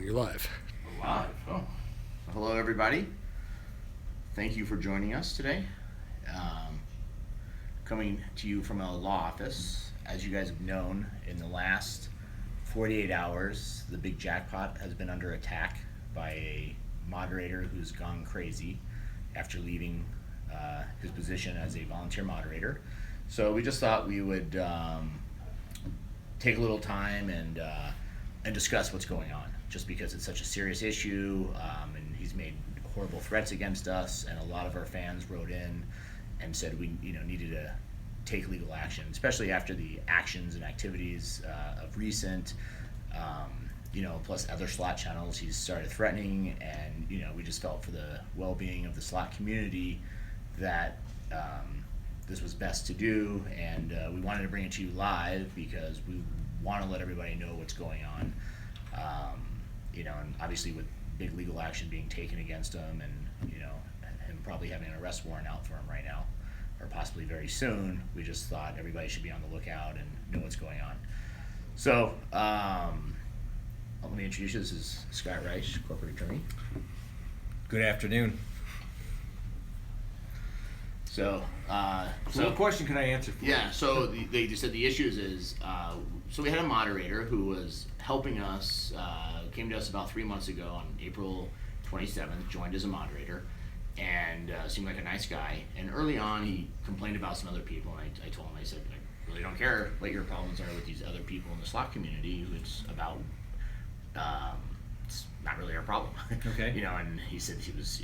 You're live. Live. Oh. Hello, everybody. Thank you for joining us today. Coming to you from a law office. As you guys have known, in the last 48 hours, the Big Jackpot has been under attack by a moderator who's gone crazy after leaving his position as a volunteer moderator. So we just thought we would take a little time and discuss what's going on, just because it's such a serious issue, and he's made horrible threats against us, and a lot of our fans wrote in and said we needed to take legal action, especially after the actions and activities of recent, plus other slot channels he's started threatening, and we just felt for the well-being of the slot community that this was best to do, and we wanted to bring it to you live because we want to let everybody know what's going on, and obviously with big legal action being taken against him, and him probably having an arrest warrant out for him right now, or possibly very soon. We just thought everybody should be on the lookout and know what's going on. So let me introduce you. This is Scott Reich, corporate attorney. Good afternoon. So what question can I answer for you? Yeah, so they said the issues is, so we had a moderator who was helping us, came to us about 3 months ago on April 27th, joined as a moderator, and seemed like a nice guy. And early on, he complained about some other people, and I told him, I said, I really don't care what your problems are with these other people in the slot community. It's about, it's not really our problem. Okay. And he said he was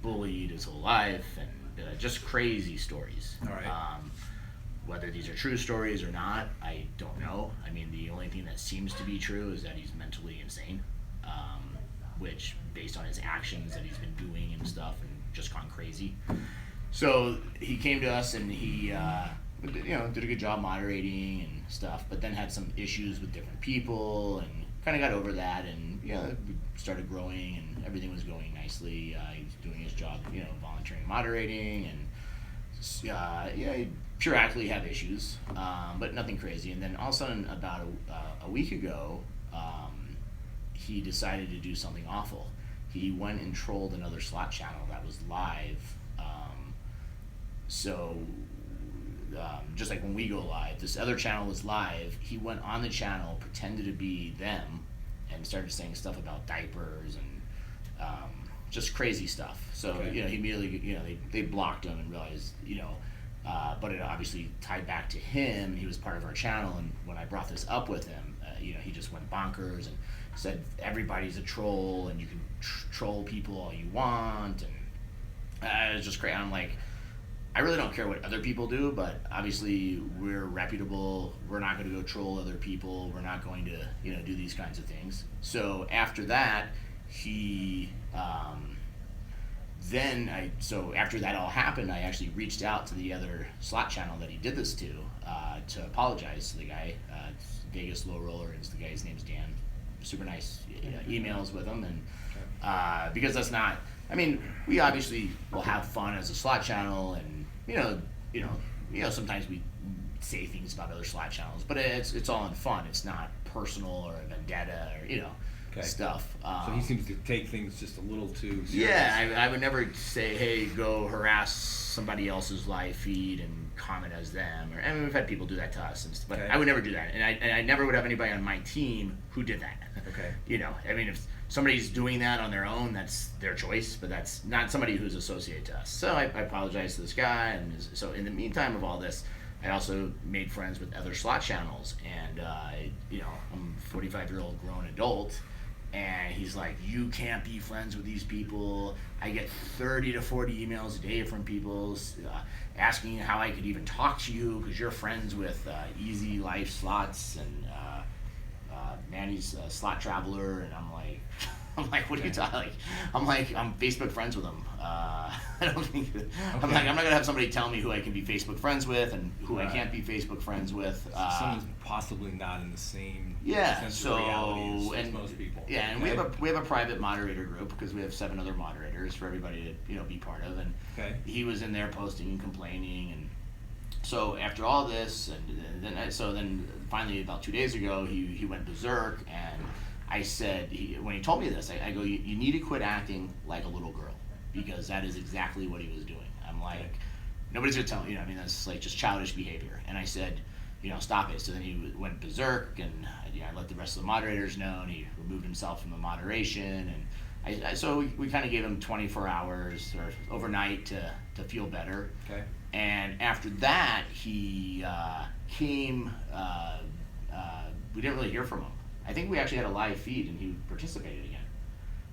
bullied his whole life, and just crazy stories. All right. Whether these are true stories or not, I don't know. I mean, the only thing that seems to be true is that he's mentally insane, which, based on his actions that he's been doing and stuff, and just gone crazy. So he came to us, and he, did a good job moderating and stuff, but then had some issues with different people, and kind of got over that, and we started growing, and everything was going nicely. He was doing his job, volunteering, moderating, and he periodically have issues, but nothing crazy. And then all of a sudden, about a week ago, he decided to do something awful. He went and trolled another slot channel that was live. Just like when we go live, this other channel was live. He went on the channel, pretended to be them, and started saying stuff about diapers and just crazy stuff. So Okay. He immediately they blocked him and realized but it obviously tied back to him. He was part of our channel, and when I brought this up with him, he just went bonkers and said everybody's a troll and you can troll people all you want, and it was just crazy. I'm like, I really don't care what other people do, but obviously we're reputable. We're not going to go troll other people. We're not going to do these kinds of things. So after that, he after that all happened, I actually reached out to the other slot channel that he did this to apologize to the guy. It's Vegas Low Roller, and the guy's name's Dan. Super nice emails with him, and because that's not. I mean, we obviously will have fun as a slot channel, and sometimes we say things about other slot channels, but it's all in fun. It's not personal or a vendetta or stuff. So he seems to take things just a little too serious. Yeah, I would never say, hey, go harass somebody else's live feed and comment as them. I mean, we've had people do that to us, but I would never do that, and I never would have anybody on my team who did that. Okay. I mean, if somebody's doing that on their own, that's their choice, but that's not somebody who's associated to us. So I apologize to this guy, and so in the meantime of all this, I also made friends with other slot channels, and I'm a 45-year-old grown adult, and he's like, you can't be friends with these people. I get 30 to 40 emails a day from people asking how I could even talk to you because you're friends with Easy Life Slots and Manny's Slot Traveler, and I'm like, what are you talking? I'm Facebook friends with him. I don't think. I'm not gonna have somebody tell me who I can be Facebook friends with and who I can't be Facebook friends with. Someone's possibly not in the same sense so of reality as most people. Yeah, and we have a private moderator group because we have 7 other moderators for everybody to be part of, and he was in there posting and complaining, and so after all this, and then finally about 2 days ago, he went berserk, and I said, when he told me this, I go, you need to quit acting like a little girl, because that is exactly what he was doing. I'm like, nobody's gonna tell me, I mean, that's like just childish behavior. And I said, stop it. So then he went berserk, and I let the rest of the moderators know, and he removed himself from the moderation. And so we kind of gave him 24 hours or overnight to feel better. Okay. And after that, he came. We didn't really hear from him. I think we actually had a live feed, and he participated again,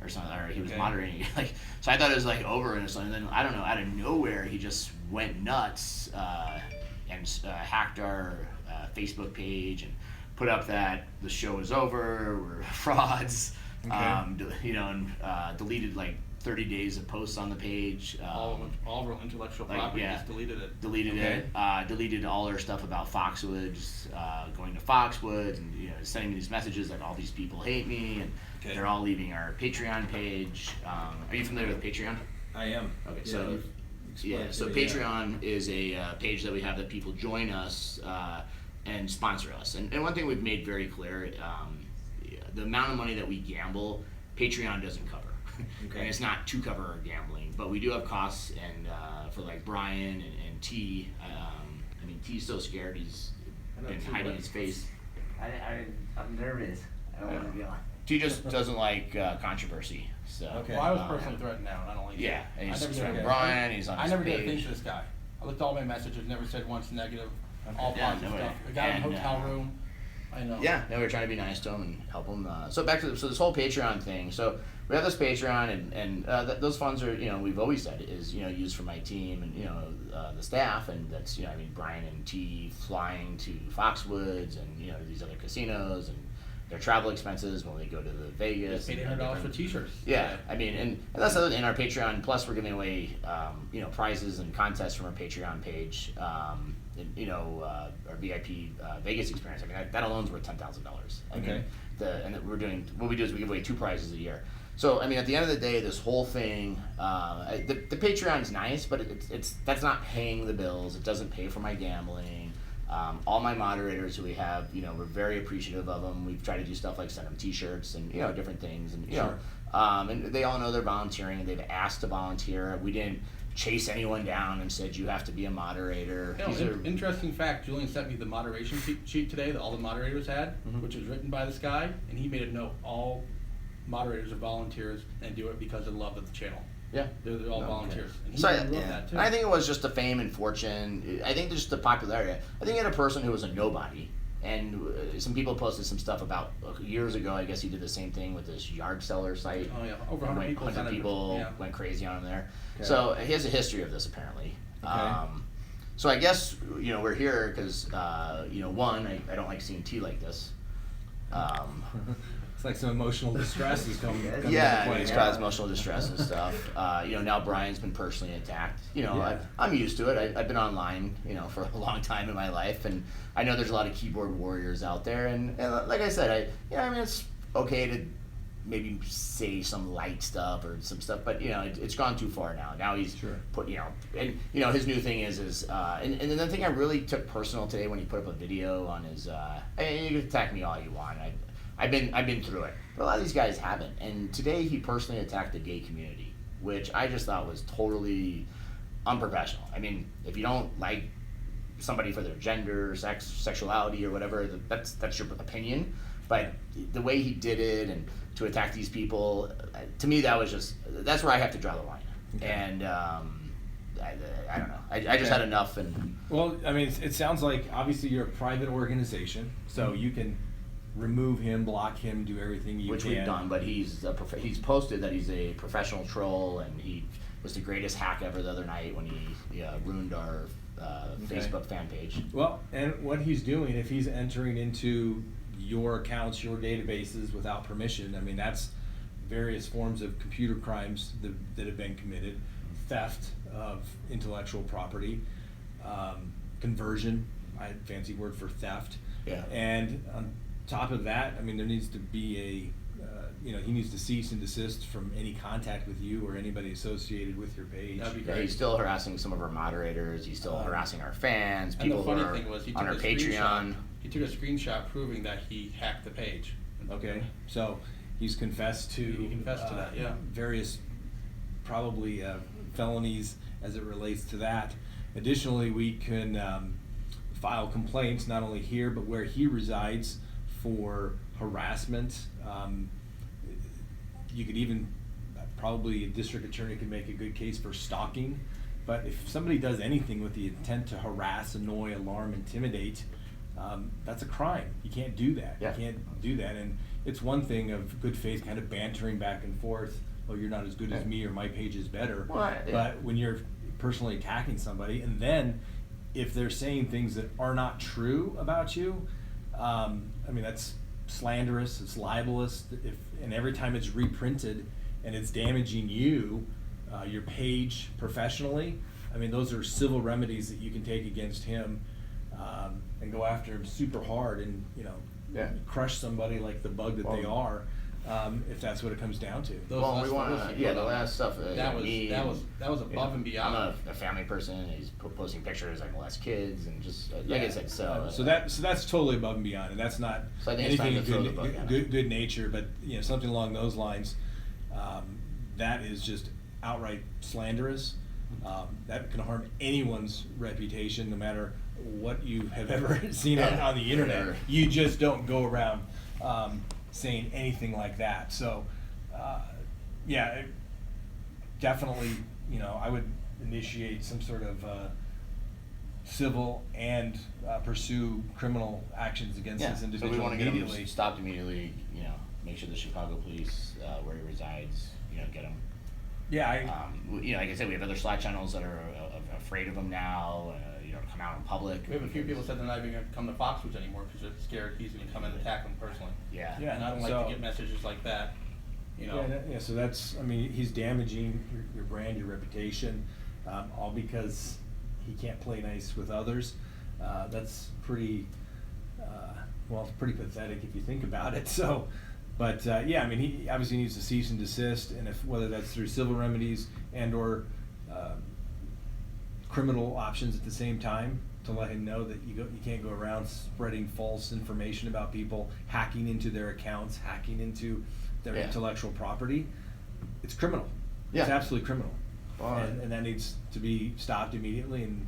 or something, or he was moderating. So I thought it was like over, and then I don't know, out of nowhere, he just went nuts and hacked our Facebook page and put up that the show is over, we're frauds, and deleted like 30 days of posts on the page. All real intellectual property, just deleted it. Deleted all our stuff about Foxwoods, going to Foxwoods, and sending me these messages like all these people hate me, and they're all leaving our Patreon page. Are you familiar with Patreon? I am. Okay, so Patreon is a page that we have that people join us and sponsor us. And one thing we've made very clear, the amount of money that we gamble, Patreon doesn't cover. And it's not to cover our gambling, but we do have costs, and for like Brian and T. I mean, T's so scared, he's been hiding his face. I'm nervous. I don't want to be on. T just doesn't like controversy. So Well, I was personally threatened now, and I don't like yeah, and he's I never threatened did. Brian, he's on I his never page. did a thing to this guy. I looked at all my messages, never said once negative, all Yeah, positive no way. stuff. We got him in a hotel And, room. I know. Yeah, no, we're trying to be nice to him and help him. So back to this whole Patreon thing. So we have this Patreon, and those funds are, we've always said is used for my team and the staff, and that's I mean Brian and T flying to Foxwoods and these other casinos and their travel expenses when they go to the Vegas. Paid $800 for T-shirts. Yeah, I mean, and that's the other thing, in our Patreon. Plus, we're giving away, prizes and contests from our Patreon page. Our VIP Vegas experience. I mean, that alone's worth $10,000. I mean, what we do is we give away 2 prizes a year. So, I mean, at the end of the day, this whole thing, the Patreon's nice, but that's not paying the bills. It doesn't pay for my gambling. All my moderators who we have, we're very appreciative of them. We've tried to do stuff like send them T-shirts and different things, and and they all know they're volunteering. They've asked to volunteer. We didn't chase anyone down and said you have to be a moderator. Interesting fact. Julian sent me the moderation sheet today that all the moderators had, which was written by this guy, and he made a note: all moderators are volunteers and do it because of love of the channel. Yeah, they're all volunteers. And he so wrote that too. And I think it was just the fame and fortune. I think just the popularity. I think you had a person who was a nobody, and some people posted some stuff about years ago. I guess he did the same thing with this yard seller site. Oh yeah, over 100 people went crazy on him there. Okay. So he has a history of this apparently. Okay. So I guess we're here because one, I don't like seeing T like this. It's like some emotional distress is coming. Yeah, it's caused emotional distress and stuff. Now Brian's been personally attacked. I'm used to it. I've been online, for a long time in my life, and I know there's a lot of keyboard warriors out there. And like I said, I mean, it's okay to maybe say some light stuff or some stuff, but it's gone too far now. Now he's put, and his new thing is and the thing I really took personal today when he put up a video on his. And you can attack me all you want. I've been through it, but a lot of these guys haven't. And today he personally attacked the gay community, which I just thought was totally unprofessional. I mean, if you don't like somebody for their gender, sex, sexuality, or whatever, that's your opinion. But the way he did it and to attack these people, to me that's where I have to draw the line. Okay. And I don't know. I just had enough. And well, I mean, it sounds like obviously you're a private organization, so you can remove him, block him, do everything you can. Which we've done, but he's posted that he's a professional troll, and he was the greatest hack ever the other night when he ruined our Facebook fan page. Well, and what he's doing, if he's entering into your accounts, your databases without permission, I mean, that's various forms of computer crimes that have been committed, theft of intellectual property, conversion, fancy word for theft. Yeah. And on top of that, I mean, there needs to be he needs to cease and desist from any contact with you or anybody associated with your page. That'd be Yeah, great. he's still harassing some of our moderators. He's still harassing our fans. And People the funny who are thing was, he on took our a Patreon. screenshot. He took a screenshot proving that he hacked the page. Okay, so he's confessed to. He confessed to that, yeah. Various, probably felonies as it relates to that. Additionally, we can file complaints not only here but where he resides for harassment. You could even, probably a district attorney could make a good case for stalking. But if somebody does anything with the intent to harass, annoy, alarm, intimidate, that's a crime. You can't do that. Yeah. You can't do that. And it's one thing of good faith kind of bantering back and forth, oh, you're not as good as me, or my page is better. Well, yeah. But when you're personally attacking somebody, and then if they're saying things that are not true about you, I mean, that's slanderous, it's libelous, and every time it's reprinted and it's damaging you, your page professionally, I mean, those are civil remedies that you can take against him, and go after him super hard and, crush somebody like the bug that they are, if that's what it comes down to. Those Well, last we want photos to, you yeah, put the up, last stuff. that was above and beyond. I'm a family person. He's posting pictures like less kids and just like I said. So that's totally above and beyond, and that's not So I think it's time anything to throw the book at him. good nature, but something along those lines. That is just outright slanderous. That can harm anyone's reputation, no matter what you have ever seen on the internet. Sure. You just don't go around saying anything like that. So, definitely, I would initiate some sort of civil and pursue criminal actions against this So individual we want to get immediately. him stopped immediately. Make sure the Chicago police, where he resides, get him. Yeah, Like I said, we have other Slack channels that are afraid of him now. To come out in public. We have a few people said they're not even going to come to Foxwoods anymore because they're scared he's going to come and attack them personally. Yeah. Yeah. And I don't like So- to get messages like that. Yeah, so that's, he's damaging your brand, your reputation, all because he can't play nice with others. That's pretty, it's pretty pathetic if you think about it. So, but he obviously needs to cease and desist, and whether that's through civil remedies and/or criminal options at the same time, to let him know that you can't go around spreading false information about people, hacking into their accounts, hacking into their intellectual property. It's criminal. It's Yeah. absolutely criminal. Well, And that needs to be stopped immediately, and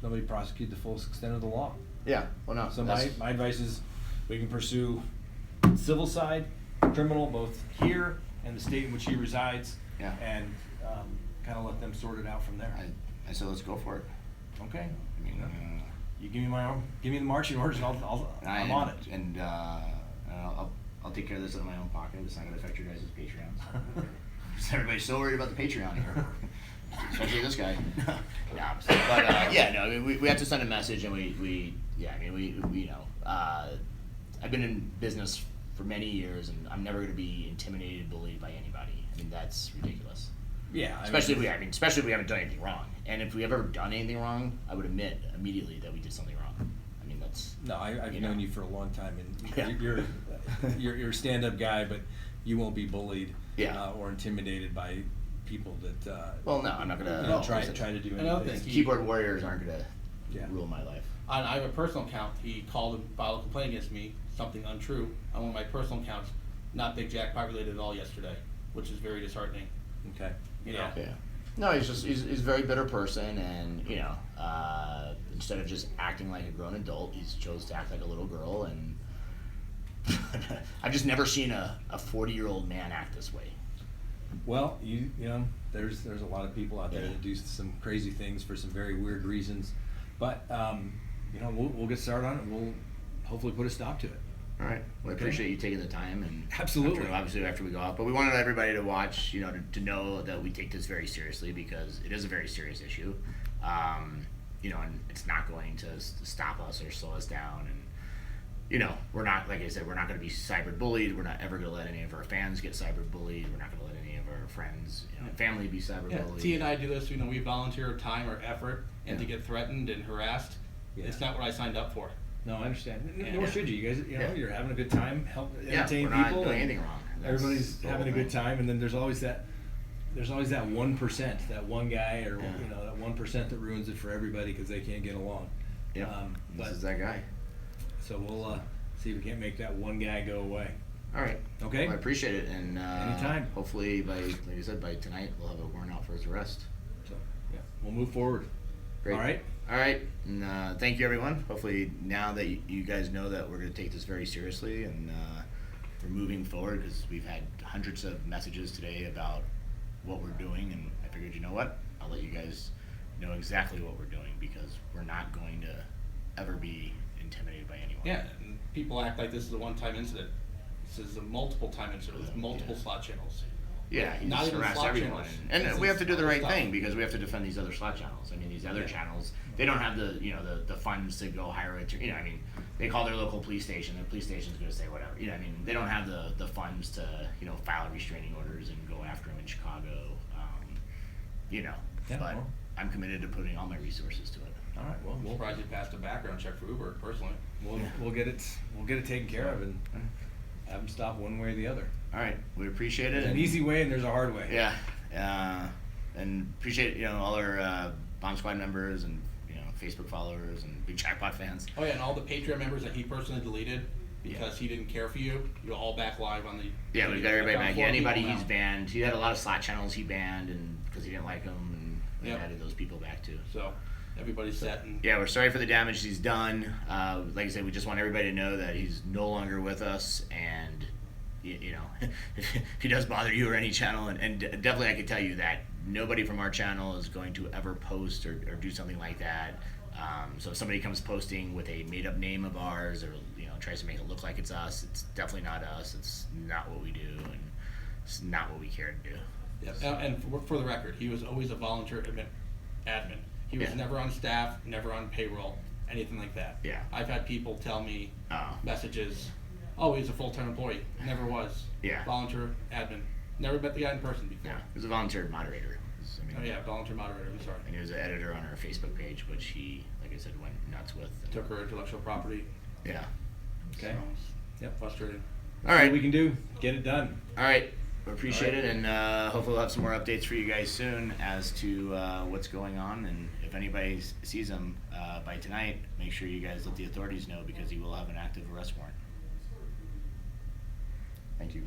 nobody prosecute the full extent of the law. Yeah. Well, no. So my advice is we can pursue civil side, criminal, both here and the state in which he resides, Yeah. and kind of let them sort it out from there. I said let's go for it. Okay. I mean, You give me the marching orders, and I'm on it. And I'll take care of this out of my own pocket. It's not going to affect your guys' Patreons. Everybody's so worried about the Patreon here, especially this guy. We have to send a message, and I've been in business for many years, and I'm never going to be intimidated, bullied by anybody. I mean, that's ridiculous. Yeah. Especially if we haven't done anything wrong. And if we have ever done anything wrong, I would admit immediately that we did something wrong. I mean, that's. No, I've known you for a long time, and Yeah. you're a stand-up guy, but you won't be bullied or intimidated by people that Well, no, I'm not gonna. try to do Another anything. thing, Keyboard warriors aren't gonna Yeah. rule my life. I have a personal account. He called and filed a complaint against me, something untrue, on one of my personal accounts, not Big Jackpot related at all yesterday, which is very disheartening. Okay. Yeah. Yeah. No, he's a very bitter person, and instead of just acting like a grown adult, he's chose to act like a little girl, and I've just never seen a 40-year-old man act this way. Well, there's a lot of people out there that do some crazy things for some very weird reasons, but we'll get started on it, and we'll hopefully put a stop to it. All right. Well, I appreciate you taking the time, and Absolutely. after we go out, but we wanted everybody to watch, to know that we take this very seriously, because it is a very serious issue, and it's not going to stop us or slow us down, and we're not, like I said, we're not going to be cyber bullied. We're not ever going to let any of our fans get cyber bullied. We're not going to let any of our friends, family be cyber bullied. T and I do this. We volunteer our time or effort, and to Yeah. get threatened and harassed, it's not what I signed up for. No, I understand. Yeah. Nor should you. You guys, you're having a good time, entertaining we're not people. doing and anything wrong. That's Everybody's the having a whole good thing. time, and then there's always that 1%, that one guy, or that 1% that ruins it for everybody because they can't get along. Yep. This But is that guy. so we'll see if we can't make that one guy go away. All right. Okay. Well, I appreciate it, and Anytime. hopefully like I said, by tonight we'll have a warrant out for his arrest. So, yeah, we'll move forward. Great. All right. All right, and thank you, everyone. Hopefully, now that you guys know that we're going to take this very seriously, and we're moving forward, because we've had hundreds of messages today about what we're doing, and I figured, you know what? I'll let you guys know exactly what we're doing, because we're not going to ever be intimidated by anyone. Yeah, and people act like this is a one-time incident. This is a multiple-time incident with multiple Yeah. slot channels. Yeah, he Not just even harassed slot everyone, channels. and This we have is to do the other right stuff. thing, because we have to defend these other slot channels. I mean, these other Yeah. channels, they don't have the funds to go hire I mean, they call their local police station. Their police station's going to say whatever. I mean, they don't have the funds to file restraining orders and go after them in Chicago. Yeah, But well. I'm committed to putting all my resources to it. All right. Well, I'm surprised you passed a background check for Uber, personally. we'll get it taken care of and have them stop one way or the other. All right, we appreciate it. There's an easy way and there's a hard way. Yeah, and appreciate all our Bomb Squad members and Facebook followers and Big Jackpot fans. Oh yeah, and all the Patreon members that he personally deleted because he didn't care for you, you're all back live on the. Yeah, we've got everybody back. Yeah, anybody he's now. banned. He had a lot of slot channels he banned, and because he didn't like them, and we Yep. added those people back too. So everybody's set and. Yeah, we're sorry for the damage he's done. Like I said, we just want everybody to know that he's no longer with us, and if he does bother you or any channel, and definitely I can tell you that nobody from our channel is going to ever post or do something like that. So if somebody comes posting with a made-up name of ours, or tries to make it look like it's us, it's definitely not us. It's not what we do, and it's not what we care to do. Yep. And for the record, he was always a volunteer admin. He was Yeah. never on staff, never on payroll, anything like that. Yeah. I've had people tell me Oh. messages, oh, he's a full-time employee. Never was. Yeah. Volunteer admin. Never met the guy in person before. Yeah, he was a volunteer moderator. Oh yeah, volunteer moderator, I'm sorry. And he was an editor on our Facebook page, which he, like I said, went nuts with. Took her intellectual property. Yeah. Okay. So, yep, frustrating. All See right. what we can do. Get it done. All right. We appreciate All right. it, and hopefully we'll have some more updates for you guys soon as to what's going on. And if anybody sees him by tonight, make sure you guys let the authorities know, because he will have an active arrest warrant. Thank you.